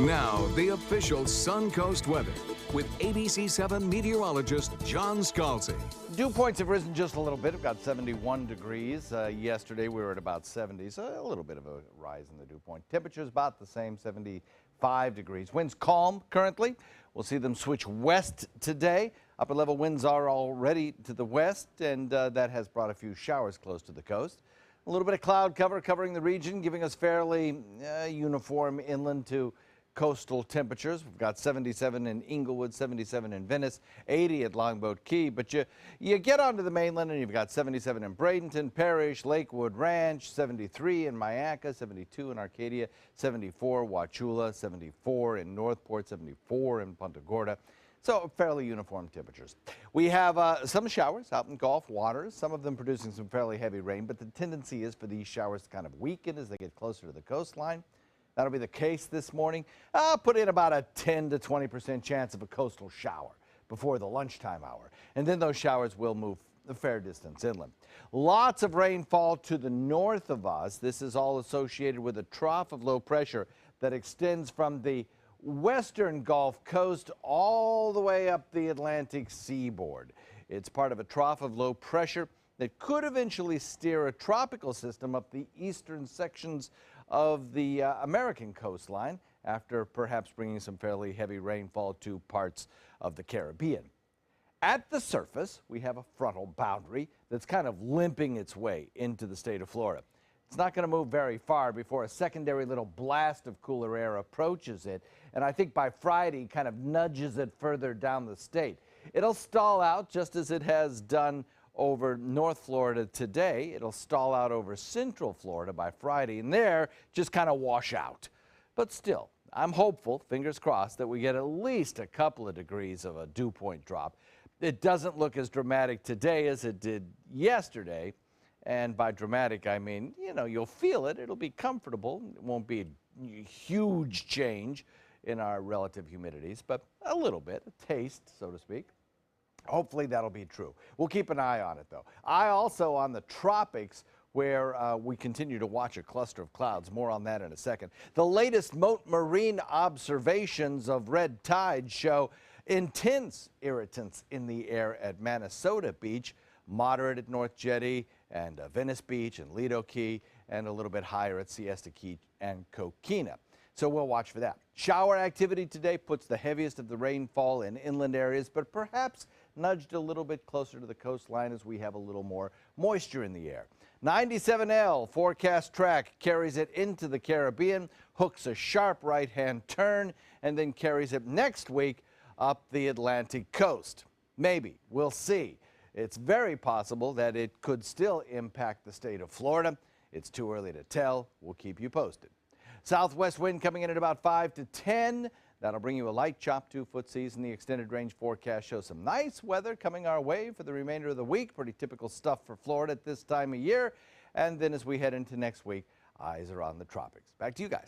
Now, the official Suncoast weather with ABC7 meteorologist John Scalzi. Dew points have risen just a little bit. We've got 71 degrees. Yesterday we were at about 70, so a little bit of a rise in the dew point. Temperatures about the same, 75 degrees. Winds calm currently. We'll see them switch west today. Upper level winds are already to the west, and that has brought a few showers close to the coast. A little bit of cloud cover covering the region, giving us fairly uniform inland to coastal temperatures. We've got 77 in Inglewood, 77 in Venice, 80 at Longboat Key. But you get onto the mainland and you've got 77 in Bradenton, Parrish, Lakewood Ranch, 73 in Myakka, 72 in Arcadia, 74 Wauchula, 74 in Northport, 74 in Punta Gorda. So fairly uniform temperatures. We have some showers out in Gulf waters, some of them producing some fairly heavy rain, but the tendency is for these showers to kind of weaken as they get closer to the coastline. That'll be the case this morning. I'll put in about a 10 to 20% chance of a coastal shower before the lunchtime hour. And then those showers will move a fair distance inland. Lots of rainfall to the north of us. This is all associated with a trough of low pressure that extends from the western Gulf Coast all the way up the Atlantic seaboard. It's part of a trough of low pressure that could eventually steer a tropical system up the eastern sections of the American coastline after perhaps bringing some fairly heavy rainfall to parts of the Caribbean. At the surface, we have a frontal boundary that's kind of limping its way into the state of Florida. It's not going to move very far before a secondary little blast of cooler air approaches it, and I think by Friday kind of nudges it further down the state. It'll stall out just as it has done over North Florida today. It'll stall out over Central Florida by Friday, and there just kind of wash out. But still, I'm hopeful, fingers crossed, that we get at least a couple of degrees of a dew point drop. It doesn't look as dramatic today as it did yesterday. And by dramatic, I mean, you know, you'll feel it. It'll be comfortable. It won't be a huge change in our relative humidities, but a little bit, a taste, so to speak. Hopefully that'll be true. We'll keep an eye on it, though. Eye also on the tropics, where we continue to watch a cluster of clouds. More on that in a second. The latest Mote Marine observations of red tide show intense irritants in the air at Minnesota Beach, moderate at North Jetty and Venice Beach and Lido Key, and a little bit higher at Siesta Key and Coquina. So we'll watch for that. Shower activity today puts the heaviest of the rainfall in inland areas, but perhaps nudged a little bit closer to the coastline as we have a little more moisture in the air. 97L forecast track carries it into the Caribbean, hooks a sharp right-hand turn, and then carries it next week up the Atlantic coast. Maybe. We'll see. It's very possible that it could still impact the state of Florida. It's too early to tell. We'll keep you posted. Southwest wind coming in at about 5 to 10. That'll bring you a light chop 2-foot season. The extended range forecast shows some nice weather coming our way for the remainder of the week. Pretty typical stuff for Florida at this time of year. And then as we head into next week, eyes are on the tropics. Back to you guys.